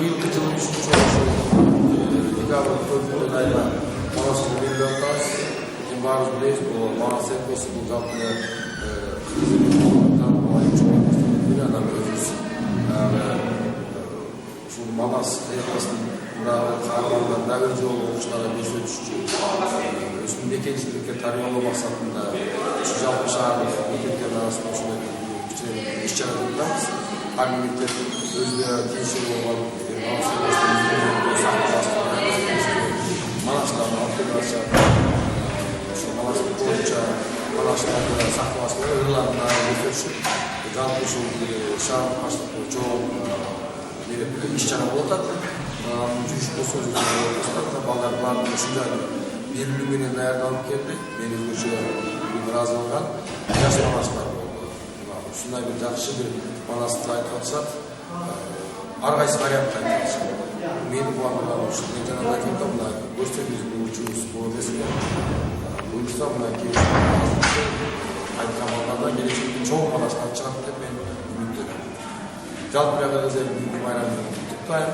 быйылкы жылы 3-чү декабрь 4 айында Манастын белгилеп атабыз. Баарыбыз билебиз, бул Манас эпосу бул жалпы анан өзүбүз ушул Манас эпосунун каармандар дагы бир жолу окуучуларга көрсөтүшчү өзүнүн мекенчиликке тарыялоо максатында ушу жалпы шаардык мектептердин арасында ушундай кичине иш-чара өткөзөбүз. Ар мектеп өзүнө тиешелүү болгон Манастан алтынча Манастын боюнча Манастын сакталышын ырларына көрсөтүшүп, жалпы ушул шаар баштапкы чоң иш-чара болуп атат. Жүрүш болсо балдар баардыгы ушундай бийлик менен даярдалып келди. Мен өзгөчө ыраазы болгон жаш Манастар болду. Ушундай бир жакшы бир Манасты айтып атсак, ар кайсы вариантты айтып атышат. Мени кубандырганы ушул. Мен жана айтып атам, мына көрсөтүңүз бурчубуз бул эмеске. Буюрса мына айткан балдардан келечекте чоң Манастар чыгат деп мен үмүттөнөм. Жалпы бүгүнкү байрамды куттуктайм.